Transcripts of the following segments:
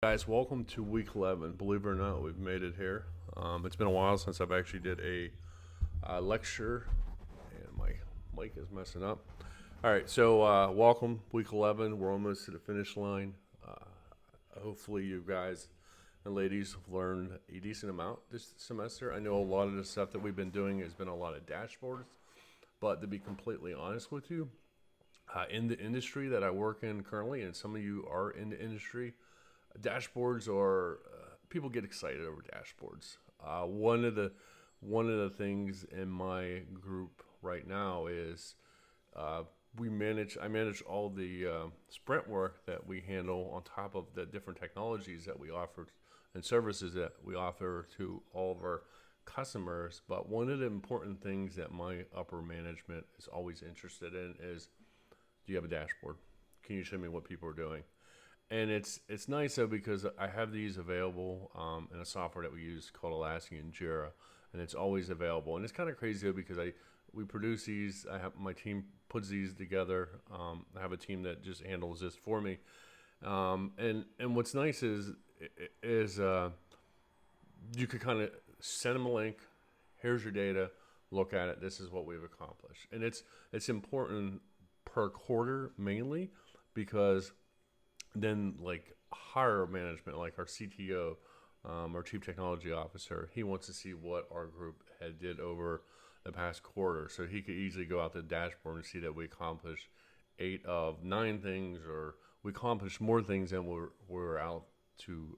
Guys, welcome to week 11. Believe it or not, we've made it here. It's been a while since I've actually did a lecture, and my mic is messing up. All right, so welcome, week 11. We're almost to the finish line. Hopefully, you guys and ladies have learned a decent amount this semester. I know a lot of the stuff that we've been doing has been a lot of dashboards, but to be completely honest with you, in the industry that I work in currently, and some of you are in the industry, dashboards are people get excited over dashboards. One of the things in my group right now is uh, I manage all the sprint work that we handle on top of the different technologies that we offer and services that we offer to all of our customers. But one of the important things that my upper management is always interested in is, do you have a dashboard? Can you show me what people are doing? And it's nice though because I have these available in a software that we use called Atlassian Jira, and it's always available. And it's kind of crazy though because we produce these. I have my team puts these together. I have a team that just handles this for me. And what's nice is you could kind of send them a link. Here's your data. Look at it. This is what we've accomplished, and it's important per quarter mainly because then like higher management, like our CTO, our chief technology officer, he wants to see what our group had did over the past quarter, so he could easily go out the dashboard and see that we accomplished 8 of 9 things, or we accomplished more things than we're out to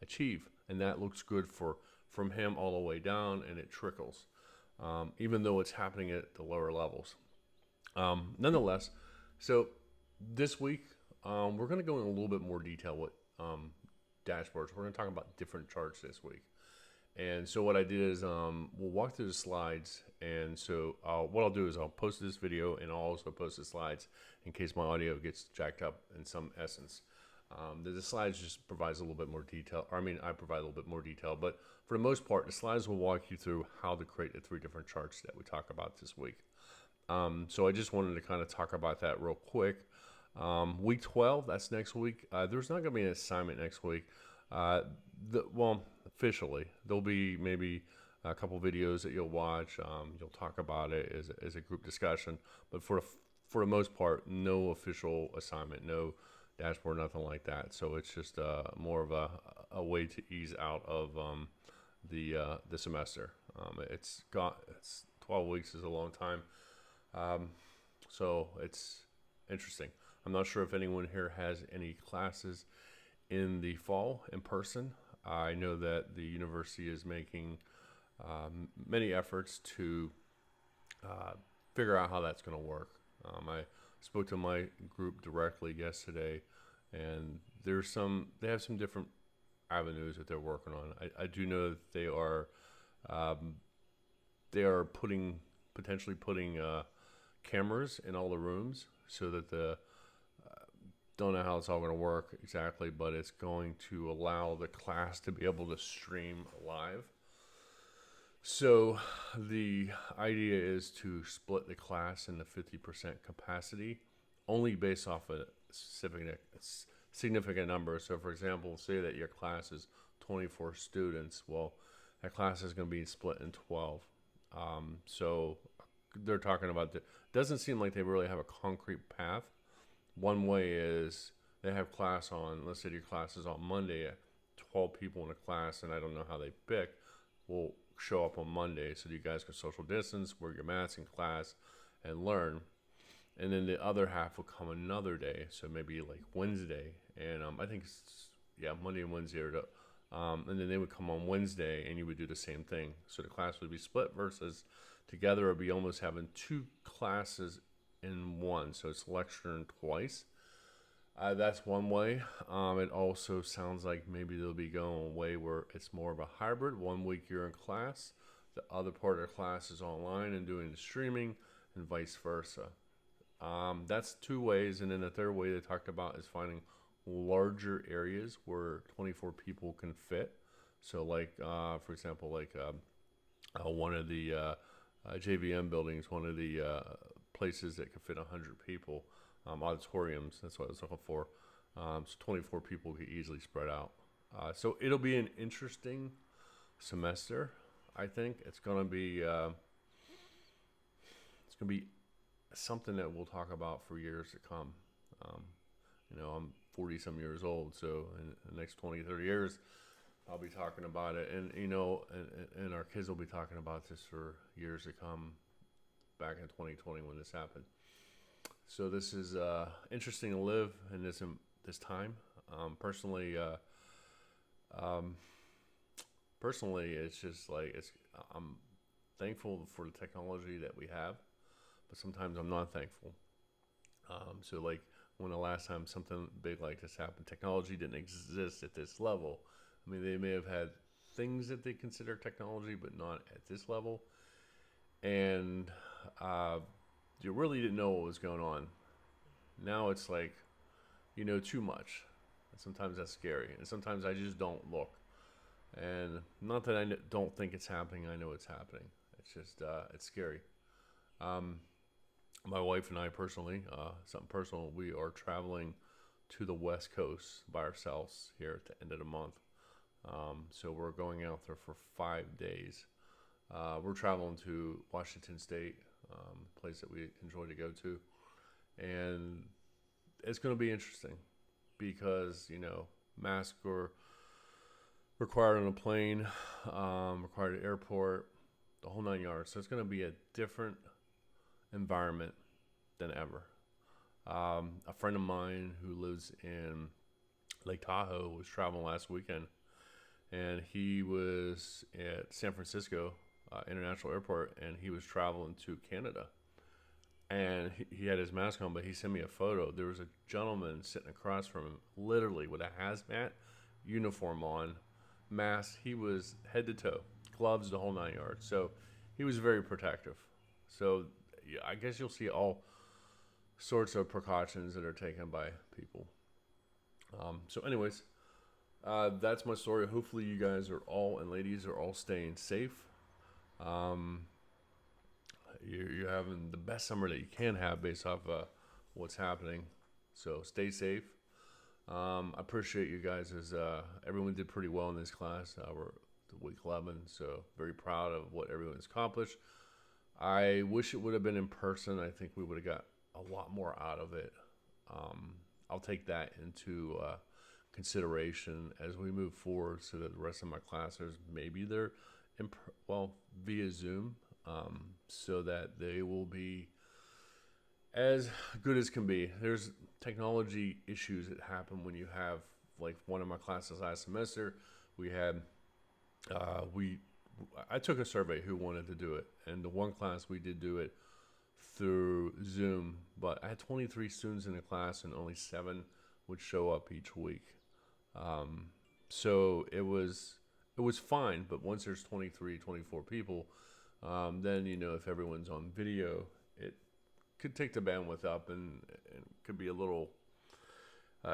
achieve, and that looks good for from him all the way down, and it trickles, even though it's happening at the lower levels. Nonetheless, so this week we're going to go in a little bit more detail with dashboards. We're going to talk about different charts this week. And so what I did is we'll walk through the slides. And so what I'll do is I'll post this video and I'll also post the slides in case my audio gets jacked up in some essence. The slides just provides a little bit more detail. I mean, I provide a little bit more detail, but for the most part, the slides will walk you through how to create the 3 different charts that we talk about this week. So I just wanted to kind of talk about that real quick. Week 12, that's next week. There's not going to be an assignment next week. Well, officially, there'll be maybe a couple videos that you'll watch. You'll talk about it as a group discussion. But for the most part, no official assignment, no dashboard, nothing like that. So it's just more of a way to ease out of the semester. It's 12 weeks is a long time. So it's interesting. I'm not sure if anyone here has any classes in the fall in person. I know that the university is making many efforts to uh, figure out how that's going to work. I spoke to my group directly yesterday, and they have some different avenues that they're working on. I do know that um, they are potentially putting cameras in all the rooms so that the don't know how it's all going to work exactly, but it's going to allow the class to be able to stream live. So the idea is to split the class into 50% capacity, only based off a significant number. So, for example, say that your class is 24 students. Well, that class is going to be split in 12. So they're talking about that. Doesn't seem like they really have a concrete path. One way is they have class on, let's say your class is on Monday, 12 people in a class, and I don't know how they pick, will show up on Monday so you guys can social distance, wear your masks in class, and learn. And then the other half will come another day, so maybe like Wednesday, and I think Monday and Wednesday are and then they would come on Wednesday, and you would do the same thing. So the class would be split versus together it would be almost having 2 classes in one, so it's lecturing twice. That's one way. It also sounds like maybe they'll be going away where it's more of a hybrid. One week you're in class, the other part of the class is online and doing the streaming, and vice versa. That's 2 ways, and then the third way they talked about is finding larger areas where 24 people can fit. So, like for example, like one of the JVM buildings, one of the places that could fit 100 people, auditoriums. That's what I was looking for. So 24 people could easily spread out. So it'll be an interesting semester. I think it's gonna be something that we'll talk about for years to come. Um, I'm 40 some years old, so in the next 20, 30 years, I'll be talking about it, and and our kids will be talking about this for years to come. Back in 2020 when this happened, so this is interesting to live in this time. Personally, um, personally, it's just like I'm thankful for the technology that we have, but sometimes I'm not thankful. So like when the last time something big like this happened, technology didn't exist at this level. I mean, they may have had things that they consider technology, but not at this level. And uh, you really didn't know what was going on. Now it's like you know too much. And sometimes that's scary. And sometimes I just don't look. And not that don't think it's happening, I know it's happening. It's just, it's scary. Um, my wife and I personally, something personal, we are traveling to the West Coast by ourselves here at the end of the month. So we're going out there for 5 days. We're traveling to Washington State, place that we enjoy to go to. And it's going to be interesting because, masks are required on a plane, required at airport, the whole 9 yards. So it's going to be a different environment than ever. A friend of mine who lives in Lake Tahoe was traveling last weekend, and he was at San Francisco International Airport, and he was traveling to Canada. And he had his mask on, but he sent me a photo. There was a gentleman sitting across from him, literally with a hazmat uniform on, mask. He was head to toe, gloves, the whole 9 yards. So he was very protective. So yeah, I guess you'll see all sorts of precautions that are taken by people. So, anyways, that's my story. Hopefully, you guys are all and ladies are all staying safe. Um, you're having the best summer that you can have based off what's happening. So stay safe. I appreciate you guys as everyone did pretty well in this class. We're the week 11, so very proud of what everyone's accomplished. I wish it would have been in person. I think we would have got a lot more out of it. I'll take that into consideration as we move forward, so that the rest of my classes maybe they're via Zoom, so that they will be as good as can be. There's technology issues that happen when you have, like, one of my classes last semester. We had I took a survey who wanted to do it, and the one class we did do it through Zoom, but I had 23 students in the class, and only 7 would show up each week. So it was fine, but once there's 23, 24 people, then if everyone's on video, it could take the bandwidth up, and could be a little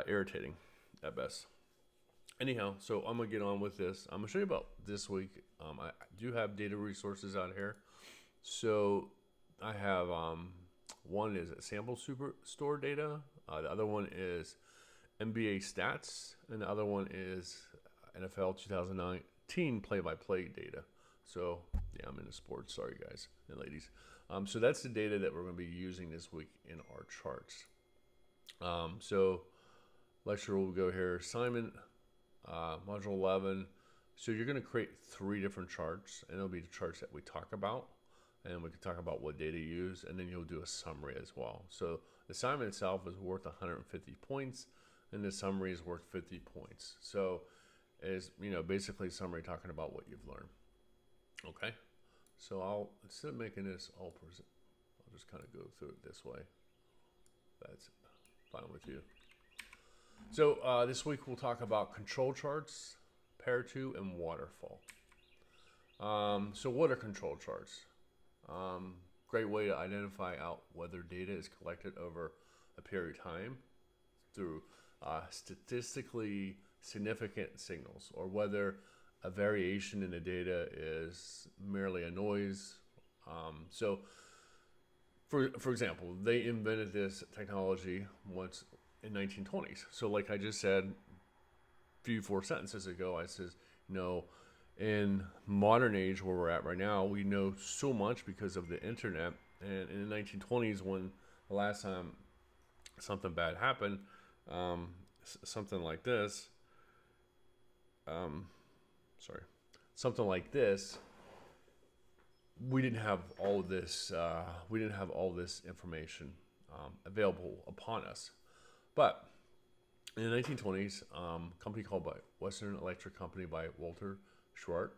irritating at best. Anyhow, so I'm going to get on with this. I'm going to show you about this week. I do have data resources out here. So I have one is Sample Superstore data. The other one is NBA stats. And the other one is NFL 2019 play-by-play data. So, yeah, I'm into sports. Sorry, guys and ladies. So that's the data that we're going to be using this week in our charts. So lecture will go here. Assignment, module 11. So you're going to create 3 different charts, and it'll be the charts that we talk about, and we can talk about what data you use, and then you'll do a summary as well. So the assignment itself is worth 150 points, and the summary is worth 50 points. So is basically summary talking about what you've learned. Okay, so instead of making this all present, I'll just kind of go through it this way. That's fine with you. So this week we'll talk about control charts, pair 2, and waterfall. So what are control charts? Great way to identify out whether data is collected over a period of time through statistically significant signals, or whether a variation in the data is merely a noise. So for example, they invented this technology once in 1920s. So like I just said few four sentences ago, I says, no, in modern age where we're at right now, we know so much because of the internet. And in the 1920s, when the last time something bad happened, something like this, sorry, something like this, we didn't have all this. We didn't have all this information available upon us. But in the 1920s, a company called by Western Electric Company by Walter Schwartz,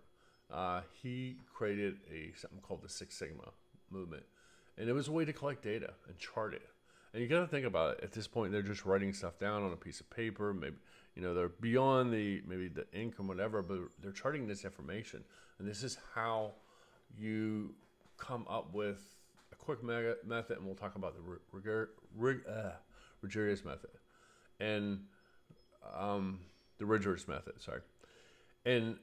he created something called the Six Sigma movement, and it was a way to collect data and chart it. And you got to think about it. At this point, they're just writing stuff down on a piece of paper. Maybe they're beyond maybe the ink or whatever, but they're charting this information. And this is how you come up with a quick method. And we'll talk about the rigorous method and the rigorous method. Sorry. And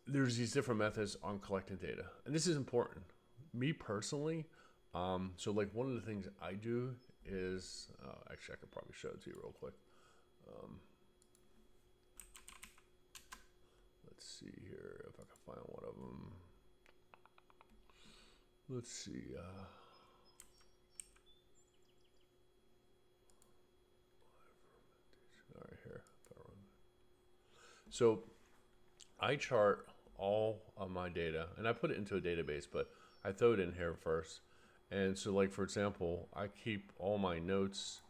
there's these different methods on collecting data, and this is important. Me personally, so like one of the things I do is actually I could probably show it to you real quick. Let's see here if I can find one of them. Let's see. All right, here. So I chart all of my data, and I put it into a database, but I throw it in here first. And so, like for example, I keep all my notes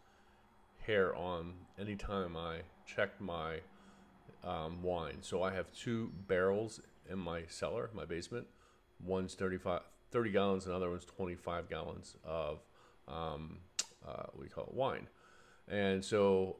here on anytime I check my wine. So I have 2 barrels in my cellar, my basement. One's 30 gallons, another one's 25 gallons of we call it wine. And so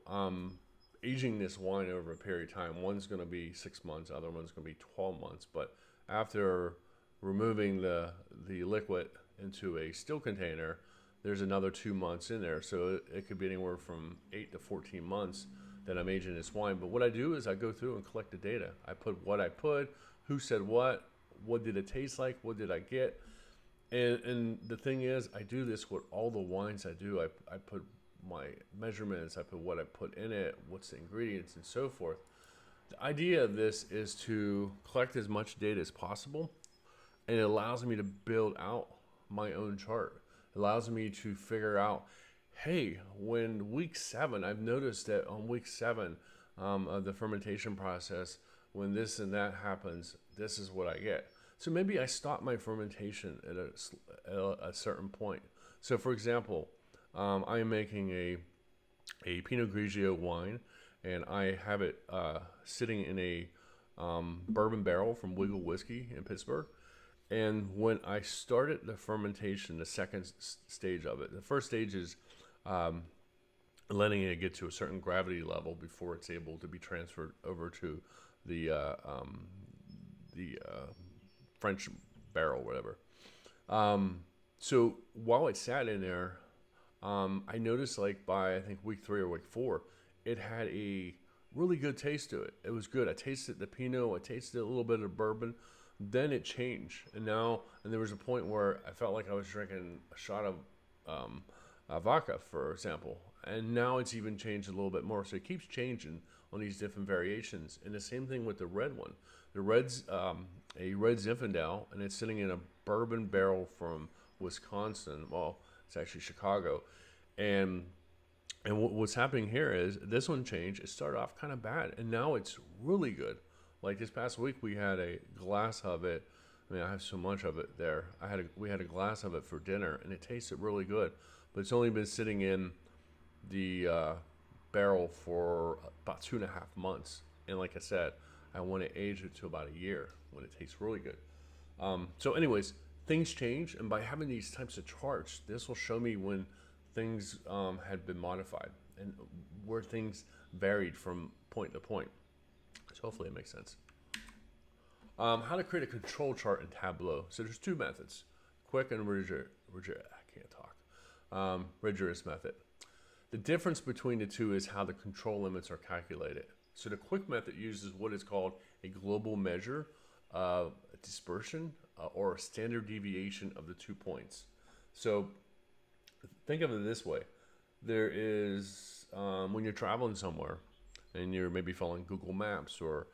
aging this wine over a period of time. One's going to be 6 months, other one's going to be 12 months. But after removing the liquid into a still container, there's another 2 months in there. So it could be anywhere from 8 to 14 months that I'm aging this wine. But what I do is I go through and collect the data. I put what I put, who said what did it taste like, what did I get. And the thing is, I do this with all the wines I do. I put my measurements, I put what I put in it, what's the ingredients, and so forth. The idea of this is to collect as much data as possible, and it allows me to build out my own chart. It allows me to figure out, hey, when week 7, I've noticed that on week 7 of the fermentation process, when this and that happens, this is what I get. So maybe I stop my fermentation at a certain point. So for example, I am making a Pinot Grigio wine, and I have it sitting in a bourbon barrel from Wiggle Whiskey in Pittsburgh. And when I started the fermentation, the second stage of it, the first stage is letting it get to a certain gravity level before it's able to be transferred over to the French barrel, whatever. So while it sat in there, I noticed like by I think week 3 or week 4, it had a really good taste to it. It was good. I tasted the Pinot. I tasted a little bit of bourbon. Then it changed, and there was a point where I felt like I was drinking a shot of vodka, for example, and now it's even changed a little bit more. So it keeps changing on these different variations, and the same thing with the red one. The red's a red Zinfandel, and it's sitting in a bourbon barrel from Wisconsin. Well, it's actually Chicago, and what's happening here is this one changed. It started off kind of bad, and now it's really good. Like this past week, we had a glass of it. I mean, I have so much of it there. We had a glass of it for dinner, and it tasted really good. But it's only been sitting in the barrel for about 2.5 months. And like I said, I want to age it to about a year when it tastes really good. So anyways, things change, and by having these types of charts, this will show me when things had been modified and where things varied from point to point. So hopefully it makes sense. How to create a control chart in Tableau. So there's 2 methods, quick and rigorous method. The difference between the 2 is how the control limits are calculated. So the quick method uses what is called a global measure of dispersion or a standard deviation of the 2 points. So think of it this way. There is when you're traveling somewhere and you're maybe following Google Maps or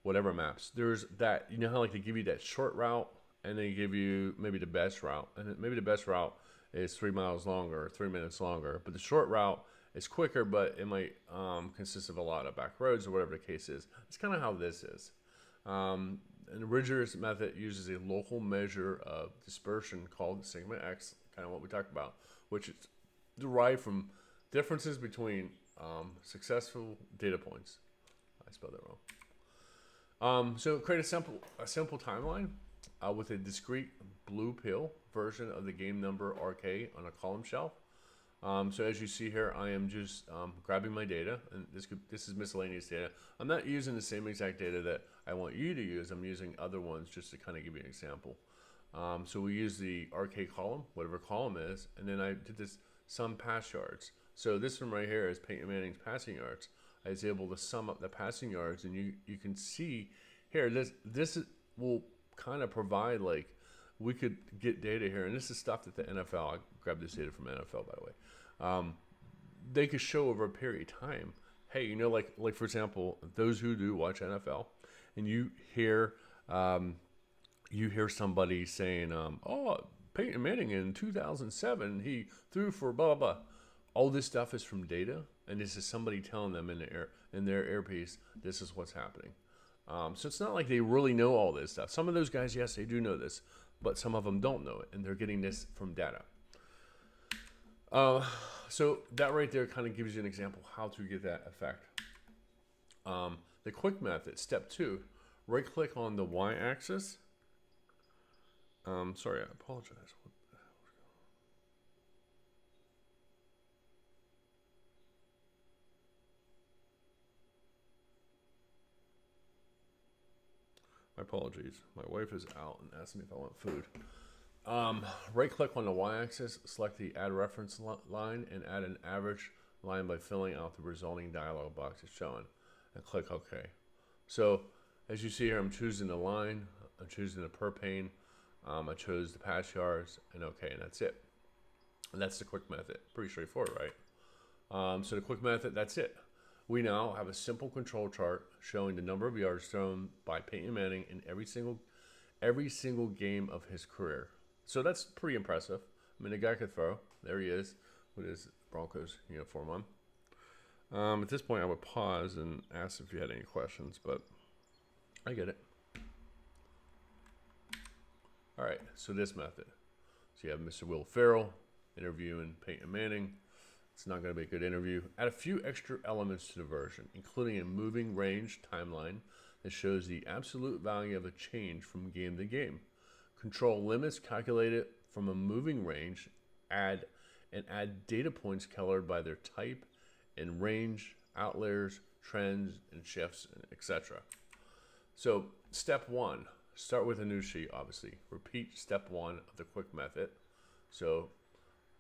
whatever maps. There's that, you know how like they give you that short route and they give you maybe the best route, and maybe the best route is 3 miles longer, 3 minutes longer, but the short route is quicker, but it might consist of a lot of back roads or whatever the case is. It's kind of how this is. And the Ridger's method uses a local measure of dispersion called sigma x, kind of what we talked about, which is derived from differences between successful data points. I spelled that wrong. So create a simple timeline with a discrete blue pill version of the game number RK on a column shelf. So as you see here, I am just grabbing my data, and this is miscellaneous data. I'm not using the same exact data that I want you to use. I'm using other ones just to kind of give you an example. So we use the RK column, whatever column is, and then I did this sum pass yards. So this one right here is Peyton Manning's passing yards. I was able to sum up the passing yards, and you can see here, will kind of provide, like, we could get data here, and this is stuff that the NFL, I grabbed this data from NFL, by the way, they could show over a period of time. Hey, you know, like for example, those who do watch NFL, and you hear somebody saying, oh, Peyton Manning in 2007, he threw for blah, blah, blah. All this stuff is from data, and this is somebody telling them in their earpiece, this is what's happening. So it's not like they really know all this stuff. Some of those guys, yes, they do know this, but some of them don't know it, and they're getting this from data. So that right there kind of gives you an example how to get that effect. The quick method, step 2, right-click on the y-axis. Sorry, I apologize. My apologies. My wife is out and asked me if I want food. Right click on the y-axis, select the add reference line, and add an average line by filling out the resulting dialog box as shown, and click OK. So as you see here, I'm choosing the line, I'm choosing the per pane, I chose the pass yards, and OK, and that's it. And that's the quick method. Pretty straightforward, right? So the quick method, that's it. We now have a simple control chart showing the number of yards thrown by Peyton Manning in every single game of his career. So that's pretty impressive. I mean, the guy could throw. There he is with his Broncos uniform on. At this point, I would pause and ask if you had any questions, but I get it. All right, so this method. So you have Mr. Will Ferrell interviewing Peyton Manning. It's not going to be a good interview. Add a few extra elements to the version, including a moving range timeline that shows the absolute value of a change from game to game. Control limits calculated from a moving range, add data points colored by their type and range, outliers, trends, and shifts, etc. So step 1, start with a new sheet, obviously. Repeat step 1 of the quick method. So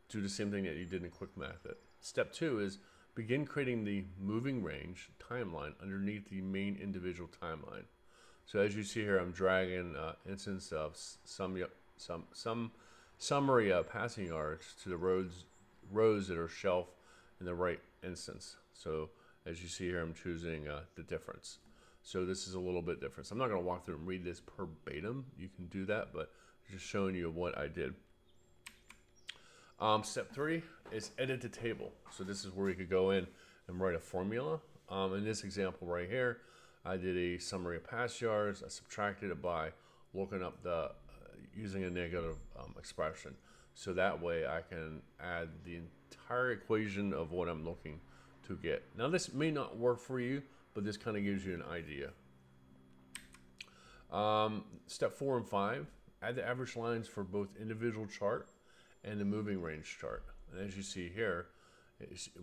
do the same thing that you did in quick method. Step 2 is begin creating the moving range timeline underneath the main individual timeline. So as you see here, I'm dragging instance of some summary passing yards to the rows that are shelved in the right instance. So as you see here, I'm choosing the difference. So this is a little bit different. So I'm not going to walk through and read this verbatim. You can do that, but just showing you what I did. Step 3 is edit the table. So this is where you could go in and write a formula. In this example right here, I did a summary of pass yards. I subtracted it by looking up using a negative expression. So that way I can add the entire equation of what I'm looking to get. Now this may not work for you, but this kind of gives you an idea. Step 4 and 5, add the average lines for both individual chart and the moving range chart. And as you see here,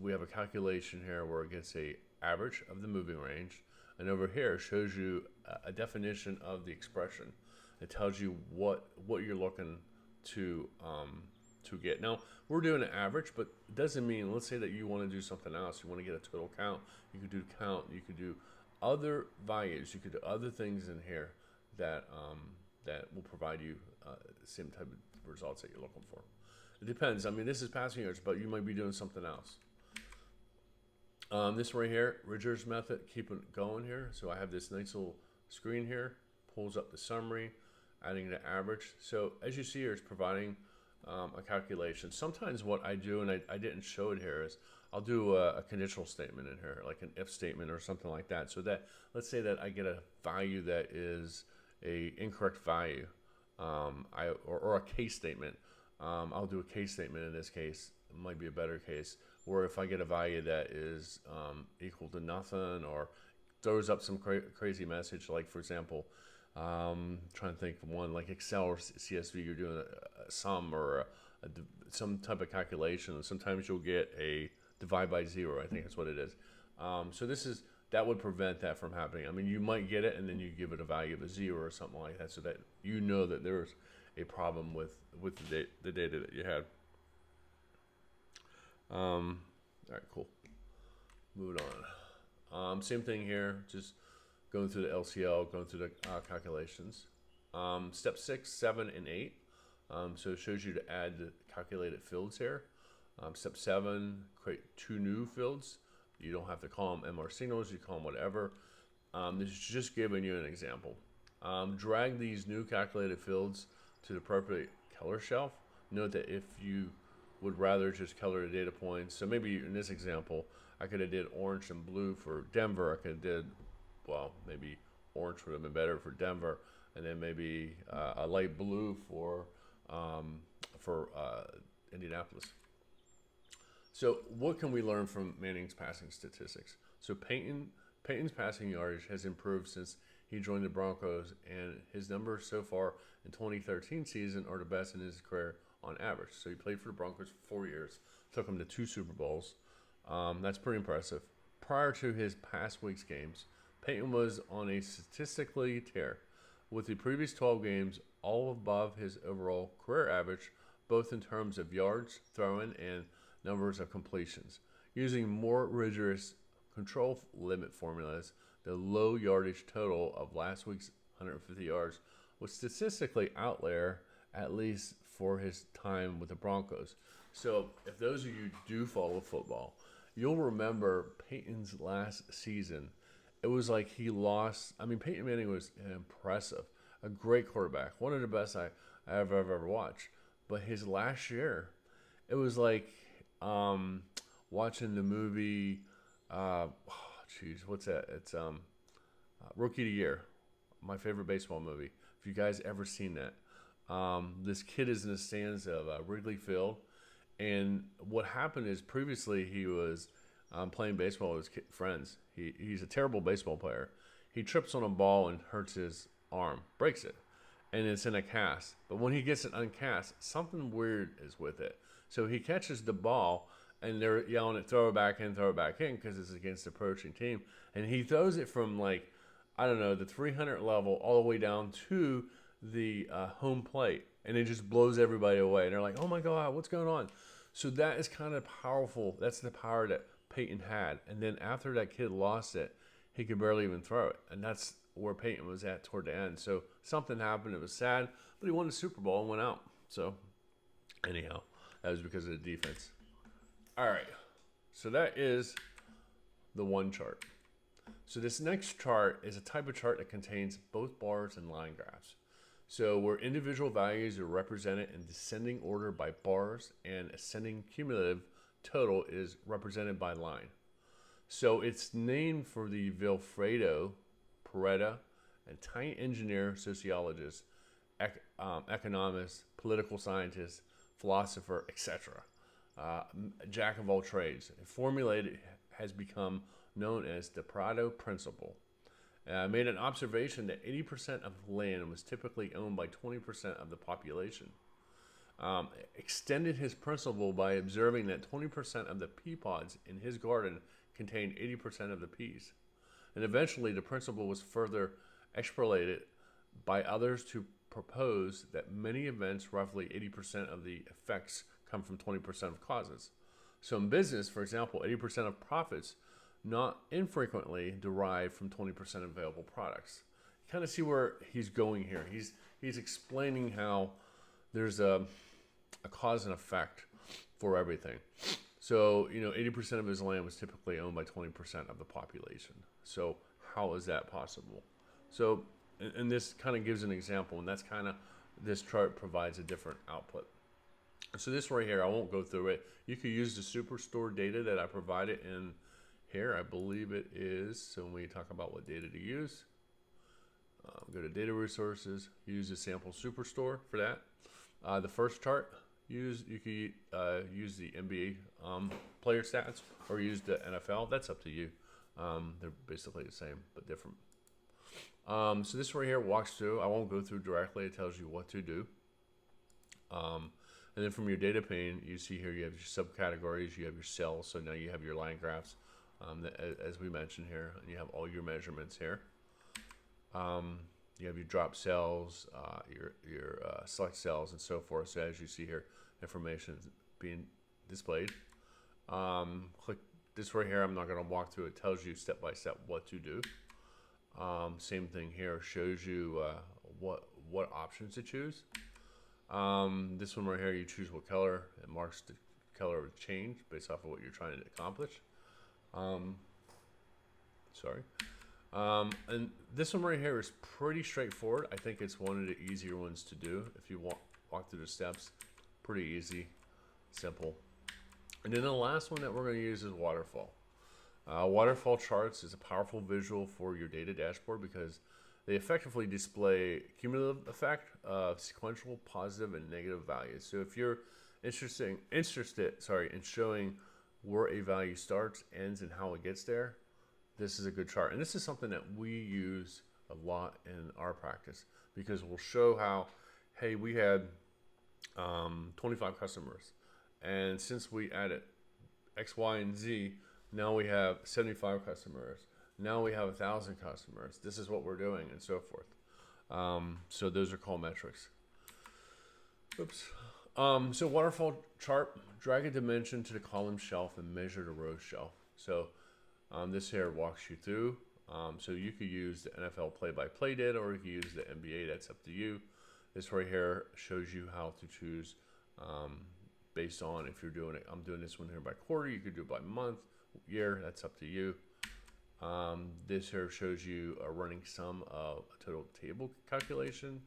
we have a calculation here where it gets a average of the moving range, and over here it shows you a definition of the expression. It tells you what you're looking to get. Now we're doing an average, but it doesn't mean, let's say that you want to do something else, you want to get a total count, you could do count, you could do other values, you could do other things in here that will provide you the same type of results that you're looking for. It depends. I mean, this is passing yards, but you might be doing something else. This right here, Ridger's method, keep it going here. So I have this nice little screen here, pulls up the summary, adding the average. So as you see here, it's providing a calculation. Sometimes what I do, and I didn't show it here, is I'll do a conditional statement in here, like an if statement or something like that. So that, let's say that I get a value that is a incorrect value, or a case statement. I'll do a case statement in this case. It might be a better case. Or if I get a value that is equal to nothing, or throws up some crazy message, like for example, trying to think of one like Excel or CSV, you're doing a sum or some type of calculation, and sometimes you'll get a divide by zero. I think that's what it is. So that would prevent that from happening. I mean, you might get it and then you give it a value of a zero or something like that, so that you know that there's a problem with the data that you had. All right, cool. Moving on. Same thing here, just going through the LCL, going through the calculations. Step 6, 7, and 8. So it shows you to add the calculated fields here. Step 7, create 2 new fields. You don't have to call them MR signals, you call them whatever. This is just giving you an example. Drag these new calculated fields to the appropriate color shelf. Note that if you would rather just color the data points, so maybe in this example, I could have did orange and blue for Denver. I could have did, well, maybe orange would have been better for Denver, and then maybe a light blue for Indianapolis. So what can we learn from Manning's passing statistics? So Peyton's passing yardage has improved since he joined the Broncos, and his numbers so far in 2013 season are the best in his career on average. So he played for the Broncos for 4 years, took him to 2 Super Bowls. That's pretty impressive. Prior to his past week's games, Peyton was on a statistically tear, with the previous 12 games all above his overall career average, both in terms of yards thrown and numbers of completions. Using more rigorous control limit formulas, the low yardage total of last week's 150 yards was statistically outlier, at least for his time with the Broncos. So if those of you do follow football, you'll remember Peyton's last season. It was like he lost. I mean, Peyton Manning was impressive, a great quarterback, one of the best I've ever watched. But his last year, it was like watching the movie. What's that? It's Rookie of the Year, my favorite baseball movie. If you guys ever seen that, this kid is in the stands of Wrigley Field, and what happened is previously he was playing baseball with his friends. He's a terrible baseball player. He trips on a ball and hurts his arm, breaks it, and it's in a cast. But when he gets it uncast, something weird is with it. So he catches the ball, and they're yelling at throw it back in, because it's against the approaching team. And he throws it from, like, I don't know, the 300 level all the way down to the home plate. And it just blows everybody away. And they're like, oh my God, what's going on? So that is kind of powerful. That's the power that Peyton had. And then after that kid lost it, he could barely even throw it. And that's where Peyton was at toward the end. So something happened. It was sad. But he won the Super Bowl and went out. So anyhow, that was because of the defense. All right. So that is the one chart. So this next chart is a type of chart that contains both bars and line graphs. So where individual values are represented in descending order by bars and ascending cumulative total is represented by line. So it's named for the Vilfredo Pareto, an Italian engineer, sociologist, economist, political scientist, philosopher, etc. Jack of all trades. Formulated has become known as the Pareto Principle. Made an observation that 80% of land was typically owned by 20% of the population. Extended his principle by observing that 20% of the pea pods in his garden contained 80% of the peas. And eventually the principle was further extrapolated by others to propose that many events, roughly 80% of the effects, come from 20% of causes. So in business, for example, 80% of profits not infrequently derive from 20% of available products. You kind of see where he's going here. He's explaining how there's a cause and effect for everything. So, 80% of his land was typically owned by 20% of the population. So, how is that possible? So, and this kind of gives an example, and that's kind of, this chart provides a different output. So this right here, I won't go through it. You could use the Superstore data that I provided in here. I believe it is. So when we talk about what data to use, go to data resources, use the sample Superstore for that. The first chart, you could use the NBA player stats or use the NFL. That's up to you. They're basically the same but different. So this right here walks through. I won't go through directly. It tells you what to do. And then from your data pane, you see here you have your subcategories, you have your cells. So now you have your line graphs, as we mentioned here, and you have all your measurements here. You have your drop cells, your select cells, and so forth. So as you see here, information is being displayed. Click this right here. I'm not going to walk through. It tells you step by step what to do. Same thing here, shows you what options to choose. This one right here, you choose what color. It marks the color of change based off of what you're trying to accomplish. And this one right here is pretty straightforward. I think it's one of the easier ones to do. If you walk through the steps, pretty easy, simple. And then the last one that we're going to use is waterfall. Waterfall charts is a powerful visual for your data dashboard because they effectively display cumulative effect of sequential positive and negative values. So if you're interested in showing where a value starts, ends, and how it gets there, this is a good chart. And this is something that we use a lot in our practice because we'll show how, hey, we had 25 customers. And since we added X, Y, and Z, now we have 75 customers. Now we have 1,000 customers. This is what we're doing, and so forth. So those are called metrics. Oops. So waterfall chart, drag a dimension to the column shelf and measure the row shelf. So this here walks you through. So you could use the NFL play-by-play data, or you could use the NBA. That's up to you. This right here shows you how to choose based on if you're doing it. I'm doing this one here by quarter. You could do it by month, year. That's up to you. This here shows you a running sum of a total table calculation.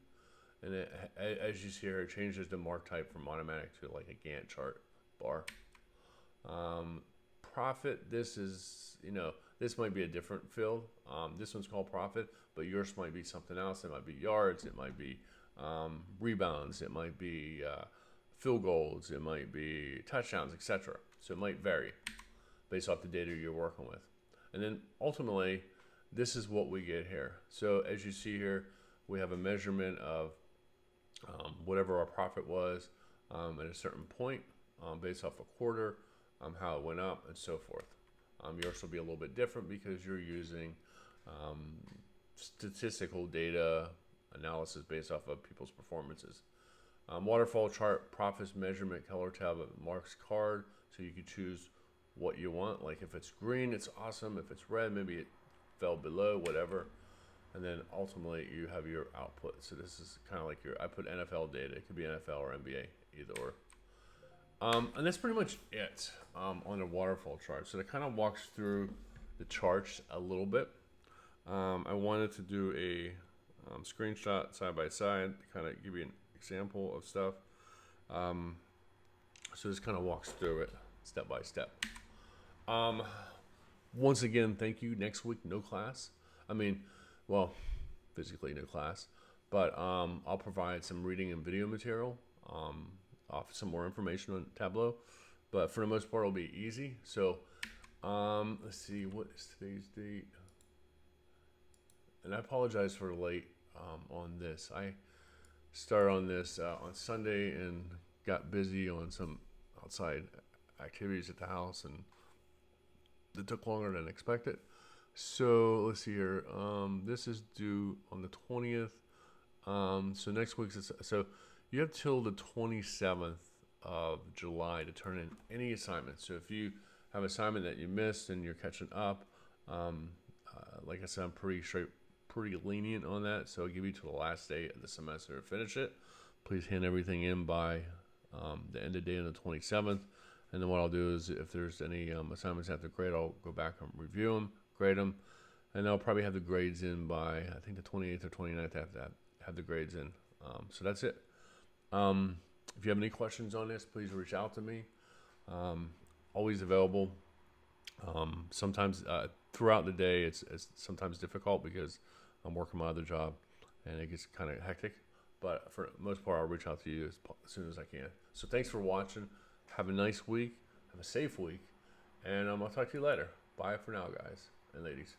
And it, as you see here, it changes the mark type from automatic to like a Gantt chart bar. Profit, this is, this might be a different field. This one's called profit, but yours might be something else. It might be yards, it might be rebounds, it might be field goals, it might be touchdowns, etc. So it might vary based off the data you're working with. And then ultimately, this is what we get here. So as you see here, we have a measurement of whatever our profit was at a certain point based off a quarter, how it went up, and so forth. Yours will be a little bit different because you're using statistical data analysis based off of people's performances. Waterfall chart, profits measurement, color tab, marks card, so you can choose what you want. Like if it's green, it's awesome. If it's red, maybe it fell below, whatever. And then ultimately you have your output. So this is kind of like I put NFL data. It could be NFL or NBA, either or. And that's pretty much it on the waterfall chart. So that kind of walks through the charts a little bit. I wanted to do a screenshot side by side to kind of give you an example of stuff. So this kind of walks through it step by step. Once again, thank you. Next week, no class. Well, physically no class, but I'll provide some reading and video material, off some more information on Tableau, but for the most part, it'll be easy. So let's see, what is today's date? And I apologize for late on this. I started on this on Sunday and got busy on some outside activities at the house, and it took longer than expected. So let's see here. This is due on the 20th. So next week's, so you have till the 27th of July to turn in any assignment. So if you have an assignment that you missed and you're catching up, like I said, I'm pretty lenient on that. So I'll give you till the last day of the semester to finish it. Please hand everything in by the end of the day on the 27th. And then what I'll do is if there's any assignments after grade, I'll go back and review them, grade them, and I'll probably have the grades in by I think the 28th or 29th. Have the grades in. So that's it. If you have any questions on this, please reach out to me. Always available. Sometimes throughout the day, it's sometimes difficult because I'm working my other job, and it gets kind of hectic. But for the most part, I'll reach out to you as soon as I can. So thanks for watching. Have a nice week. Have a safe week. And I'll talk to you later. Bye for now, guys and ladies.